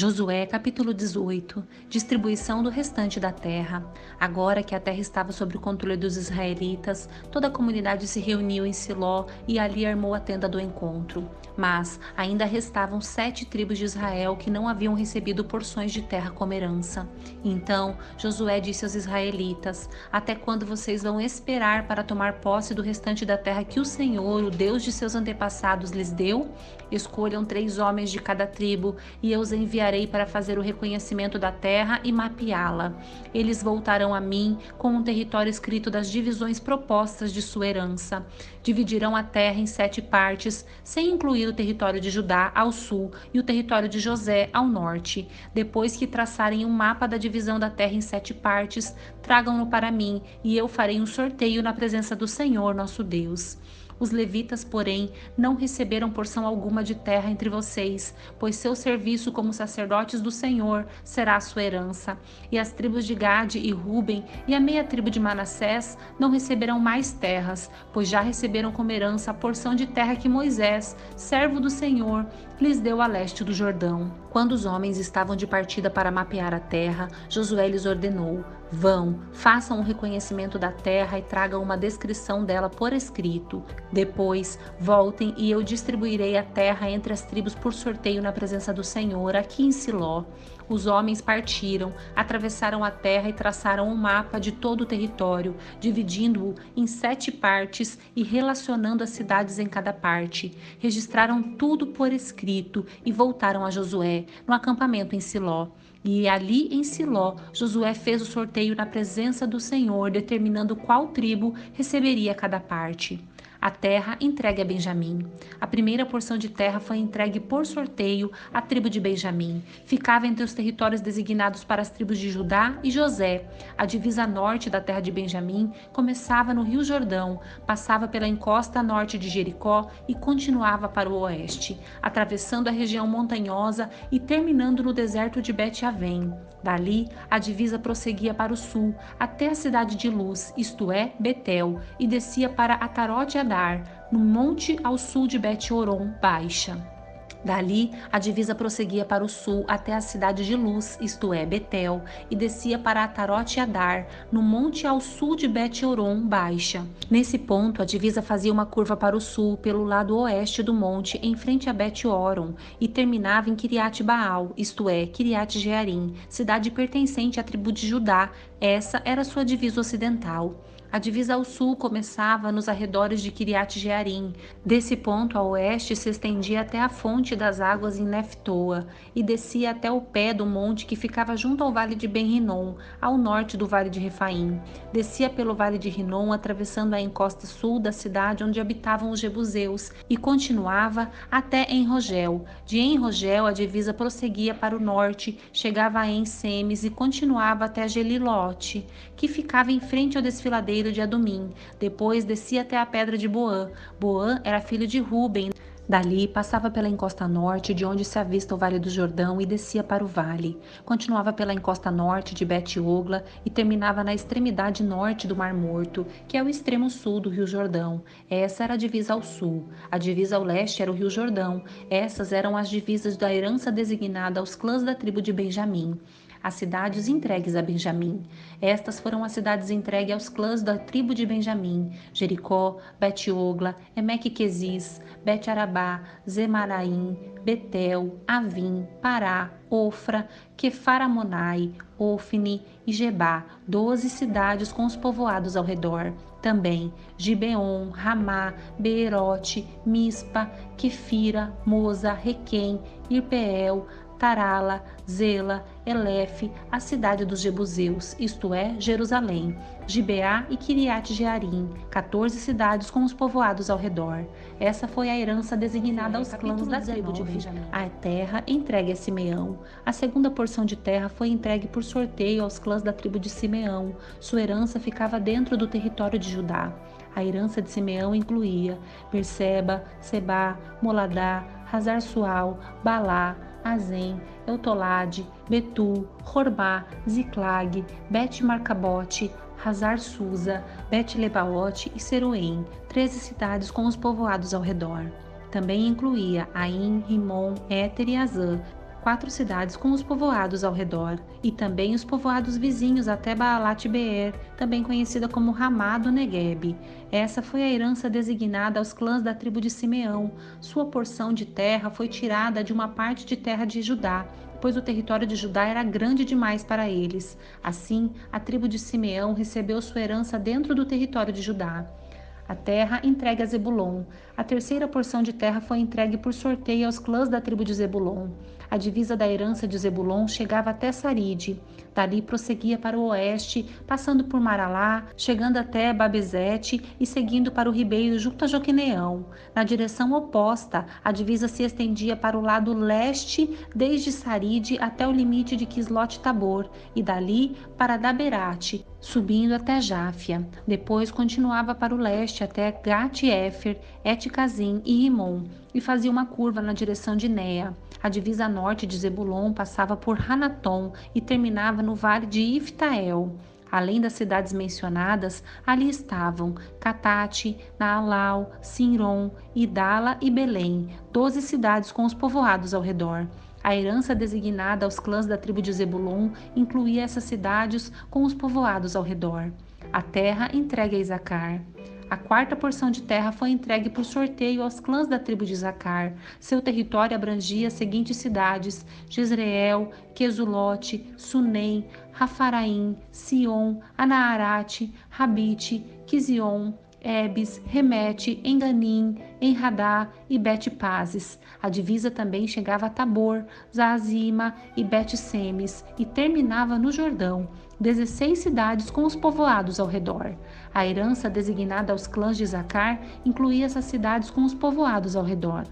Josué capítulo 18. Distribuição do restante da terra. Agora que a terra estava sob o controle dos israelitas, toda a comunidade se reuniu em Siló e ali armou a tenda do encontro. Mas ainda restavam 7 tribos de Israel que não haviam recebido porções de terra como herança. Então Josué disse aos israelitas: Até quando vocês vão esperar para tomar posse do restante da terra que o Senhor, o Deus de seus antepassados, lhes deu? Escolham 3 homens de cada tribo e eu os enviarei para fazer o reconhecimento da terra e mapeá-la. Eles voltarão a mim com um território escrito das divisões propostas de sua herança. Dividirão a terra em 7 partes, sem incluir o território de Judá ao sul e o território de José ao norte. Depois que traçarem um mapa da divisão da terra em 7 partes, tragam-no para mim e eu farei um sorteio na presença do Senhor nosso Deus. Os levitas, porém, não receberam porção alguma de terra entre vocês, pois seu serviço como sacerdotes do Senhor será a sua herança. E as tribos de Gade e Ruben e a meia tribo de Manassés não receberão mais terras, pois já receberam como herança a porção de terra que Moisés, servo do Senhor, lhes deu a leste do Jordão. Quando os homens estavam de partida para mapear a terra, Josué lhes ordenou: Vão, façam um reconhecimento da terra e tragam uma descrição dela por escrito. Depois, voltem e eu distribuirei a terra entre as tribos por sorteio na presença do Senhor, aqui em Siló. Os homens partiram, atravessaram a terra e traçaram um mapa de todo o território, dividindo-o em 7 partes e relacionando as cidades em cada parte. Registraram tudo por escrito e voltaram a Josué, no acampamento em Siló. E ali em Siló, Josué fez o sorteio na presença do Senhor, determinando qual tribo receberia cada parte. A terra entregue a Benjamim. A primeira porção de terra foi entregue por sorteio à tribo de Benjamim. Ficava entre os territórios designados para as tribos de Judá e José. A divisa norte da terra de Benjamim começava no Rio Jordão, passava pela encosta norte de Jericó e continuava para o oeste, atravessando a região montanhosa e terminando no deserto de Bet-Avém. Dali, a divisa prosseguia para o sul, até a cidade de Luz, isto é, Betel, e descia para Atarote-Adar, no monte ao sul de Bet-Horon Baixa. Dali, a divisa prosseguia para o sul até a cidade de Luz, isto é, Betel, e descia para Atarote-Adar, no monte ao sul de Bet-Horon Baixa. Nesse ponto, a divisa fazia uma curva para o sul, pelo lado oeste do monte, em frente a Bet-Horon, e terminava em Quiriat-Baal, isto é, Quiriat-Jearim, cidade pertencente à tribo de Judá. Essa era sua divisa ocidental. A divisa ao sul começava nos arredores de Quiriat-Jearim. Desse ponto a oeste se estendia até a fonte das águas em Neftoa e descia até o pé do monte que ficava junto ao vale de Ben-Rinom, ao norte do vale de Refaim. Descia pelo vale de Rinom, atravessando a encosta sul da cidade onde habitavam os jebuseus e continuava até En-Rogel. De En-Rogel a divisa prosseguia para o norte, chegava a En-Semes e continuava até Gelilote, que ficava em frente ao desfiladeiro de Adumim. Depois descia até a pedra de Boã. Boã era filho de Ruben. Dali passava pela encosta norte, de onde se avista o Vale do Jordão, e descia para o vale. Continuava pela encosta norte de Bet-Ogla e terminava na extremidade norte do Mar Morto, que é o extremo sul do Rio Jordão. Essa era a divisa ao sul. A divisa ao leste era o Rio Jordão. Essas eram as divisas da herança designada aos clãs da tribo de Benjamim. As cidades entregues a Benjamim. Estas foram as cidades entregues aos clãs da tribo de Benjamim: Jericó, Bet-Ogla, Emeque-Quezis, Bet-Arabá, Zemaraim, Betel, Avim, Pará, Ofra, Quefar-Amonai, Ofni e Gebá, 12 cidades com os povoados ao redor. Também Gibeon, Ramá, Beerote, Mispa, Quefira, Moza, Requém, Irpeel, Tarala, Zela, Elefe, a cidade dos jebuseus, isto é, Jerusalém, Gibeá e Quiriat-Jearim, 14 cidades com os povoados ao redor. Essa foi a herança designada aos clãs da tribo de Benjamim. A terra entregue a Simeão. A segunda porção de terra foi entregue por sorteio aos clãs da tribo de Simeão. Sua herança ficava dentro do território de Judá. A herança de Simeão incluía Berseba, Sebá, Moladá, Hazar-Sual, Balá, Azem, Eutolade, Betul, Horbá, Ziclag, Bet-Marcabote, Hazar-Susa, Bet-Lebaote e Seruém, 13 cidades com os povoados ao redor. Também incluía Aim, Rimon, Éter e Azã, 4 cidades com os povoados ao redor, e também os povoados vizinhos até Baalat-Beer, também conhecida como Ramá do Negueb. Essa foi a herança designada aos clãs da tribo de Simeão. Sua porção de terra foi tirada de uma parte de terra de Judá, pois o território de Judá era grande demais para eles. Assim, a tribo de Simeão recebeu sua herança dentro do território de Judá. A terra entregue a Zebulon. A terceira porção de terra foi entregue por sorteio aos clãs da tribo de Zebulon. A divisa da herança de Zebulon chegava até Saride. Dali prosseguia para o oeste, passando por Maralá, chegando até Babezete e seguindo para o ribeiro junto a Joqueneão. Na direção oposta, a divisa se estendia para o lado leste, desde Saride até o limite de Quislot-Tabor, e dali para Daberate, subindo até Jáfia. Depois continuava para o leste até Gat-Éfer, Et-Cazim e Rimon, e fazia uma curva na direção de Nea. A divisa norte de Zebulon passava por Hanatom e terminava no vale de Iftael. Além das cidades mencionadas, ali estavam Catate, Naalau, Sinron, Idala e Belém, 12 cidades com os povoados ao redor. A herança designada aos clãs da tribo de Zebulon incluía essas cidades com os povoados ao redor. A terra entregue a Isacar. A quarta porção de terra foi entregue por sorteio aos clãs da tribo de Isacar. Seu território abrangia as seguintes cidades: Jezreel, Quesulote, Sunem, Rafaraim, Sion, Anaarate, Rabite, Quizion, Ebes, Remete, Enganim, Enradá e Bet-Pazes. A divisa também chegava a Tabor, Zaazima e Bet-Semes e terminava no Jordão. 16 cidades com os povoados ao redor. A herança designada aos clãs de Isacar incluía essas cidades com os povoados ao redor.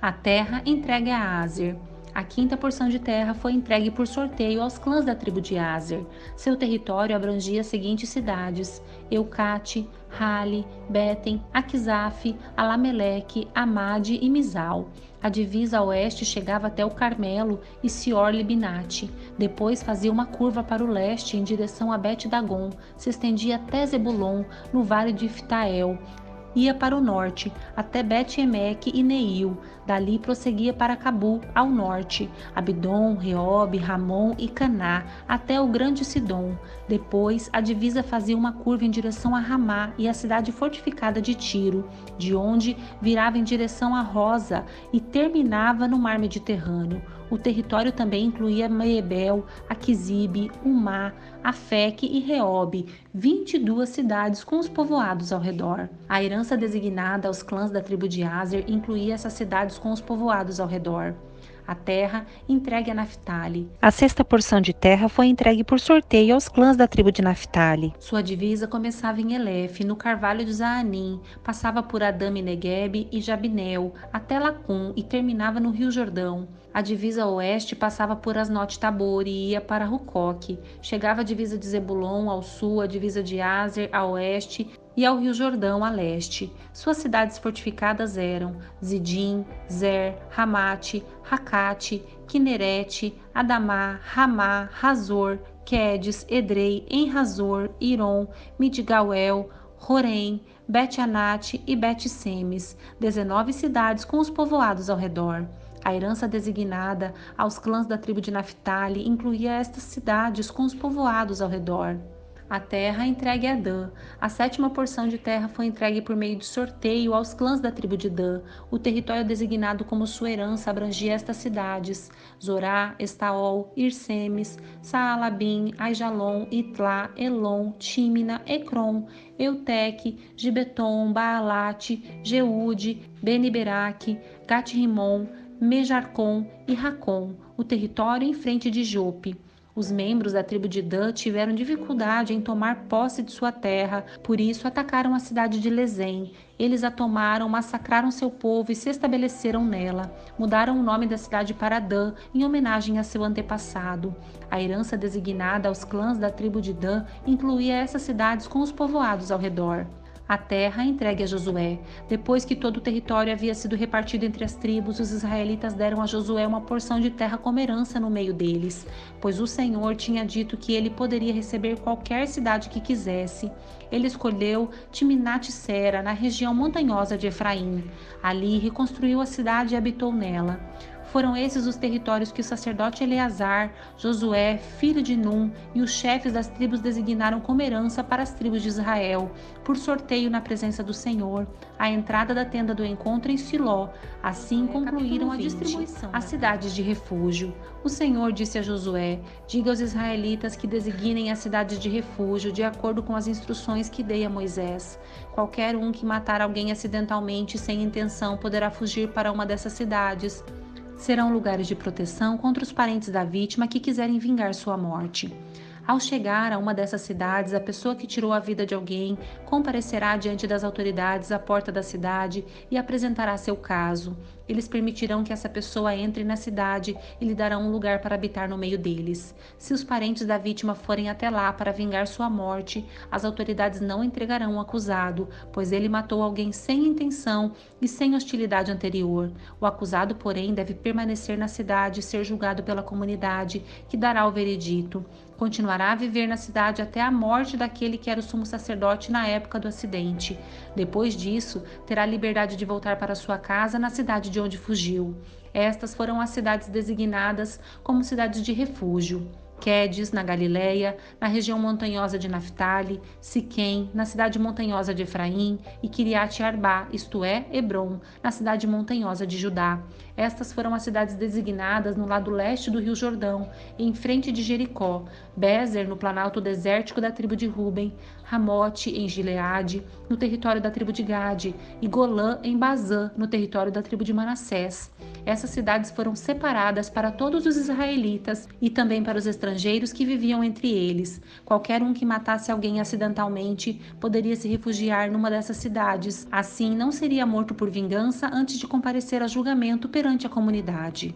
A terra entregue a Aser. A quinta porção de terra foi entregue por sorteio aos clãs da tribo de Aser. Seu território abrangia as seguintes cidades: Eucate, Hali, Beten, Aquisaf, Alameleque, Amade e Mizal. A divisa a oeste chegava até o Carmelo e Sior-Libinate. Depois fazia uma curva para o leste em direção a Bet-Dagon, se estendia até Zebulon, no vale de Iftael. Ia para o norte, até Bet-Emeque e Neil. Dali prosseguia para Cabu, ao norte, Abdon, Reob, Ramon e Caná, até o grande Sidom. Depois, a divisa fazia uma curva em direção a Ramá e a cidade fortificada de Tiro, de onde virava em direção a Rosa e terminava no mar Mediterrâneo. O território também incluía Meebel, Aquisibe, Umá, Afeque e Reob, 22 cidades com os povoados ao redor. A herança designada aos clãs da tribo de Aser incluía essas cidades com os povoados ao redor. A terra entregue a Naphtali. A sexta porção de terra foi entregue por sorteio aos clãs da tribo de Naphtali. Sua divisa começava em Elef, no carvalho de Zaanim, passava por Adame Negueb e Jabneel, até Lacum e terminava no Rio Jordão. A divisa oeste passava por Asnot Tabor e ia para Rucoque. Chegava a divisa de Zebulon ao sul, a divisa de Aser a oeste e ao Rio Jordão a leste. Suas cidades fortificadas eram Zidim, Zer, Ramate, Racate, Quinerete, Adamá, Ramá, Razor, Quedes, Edrei, Enrazor, Iron, Midgauel, Horém, Bet-Anate e Bet-Semes, 19 cidades com os povoados ao redor. A herança designada aos clãs da tribo de Naphtali incluía estas cidades com os povoados ao redor. A terra entregue a Dan. A sétima porção de terra foi entregue por meio de sorteio aos clãs da tribo de Dan. O território designado como sua herança abrangia estas cidades: Zorá, Estaol, Irsemes, Saalabim, Aijalon, Itlá, Elon, Tímina, Ecrom, Euteque, Gibeton, Baalate, Jeude, Beni-Beraque, Gat-Rimon, Mejarcom e Racom, o território em frente de Jope. Os membros da tribo de Dan tiveram dificuldade em tomar posse de sua terra, por isso atacaram a cidade de Lezém. Eles a tomaram, massacraram seu povo e se estabeleceram nela. Mudaram o nome da cidade para Dan, em homenagem a seu antepassado. A herança designada aos clãs da tribo de Dan incluía essas cidades com os povoados ao redor. A terra entregue a Josué. Depois que todo o território havia sido repartido entre as tribos, os israelitas deram a Josué uma porção de terra como herança no meio deles, pois o Senhor tinha dito que ele poderia receber qualquer cidade que quisesse. Ele escolheu Timnat-Sera, na região montanhosa de Efraim. Ali reconstruiu a cidade e habitou nela. Foram esses os territórios que o sacerdote Eleazar, Josué, filho de Num, e os chefes das tribos designaram como herança para as tribos de Israel, por sorteio na presença do Senhor, à entrada da tenda do encontro em Siló. Assim concluíram a distribuição. As cidades de refúgio. O Senhor disse a Josué: diga aos israelitas que designem as cidades de refúgio de acordo com as instruções que dei a Moisés. Qualquer um que matar alguém acidentalmente sem intenção poderá fugir para uma dessas cidades. Serão lugares de proteção contra os parentes da vítima que quiserem vingar sua morte. Ao chegar a uma dessas cidades, a pessoa que tirou a vida de alguém comparecerá diante das autoridades à porta da cidade e apresentará seu caso. Eles permitirão que essa pessoa entre na cidade e lhe darão um lugar para habitar no meio deles. Se os parentes da vítima forem até lá para vingar sua morte, as autoridades não entregarão o acusado, pois ele matou alguém sem intenção e sem hostilidade anterior. O acusado, porém, deve permanecer na cidade e ser julgado pela comunidade, que dará o veredito. Continuará a viver na cidade até a morte daquele que era o sumo sacerdote na época do acidente. Depois disso, terá liberdade de voltar para sua casa na cidade de onde fugiu. Estas foram as cidades designadas como cidades de refúgio: Quedes, na Galileia, na região montanhosa de Naftali; Siquém, na cidade montanhosa de Efraim; e Quiriate Arbá, isto é, Hebrom, na cidade montanhosa de Judá. Estas foram as cidades designadas no lado leste do rio Jordão, em frente de Jericó: Bézer, no planalto desértico da tribo de Ruben; Ramote, em Gileade, no território da tribo de Gade; e Golã, em Bazã, no território da tribo de Manassés. Essas cidades foram separadas para todos os israelitas e também para os estrangeiros que viviam entre eles. Qualquer um que matasse alguém acidentalmente poderia se refugiar numa dessas cidades. Assim, não seria morto por vingança antes de comparecer a julgamento perante a comunidade.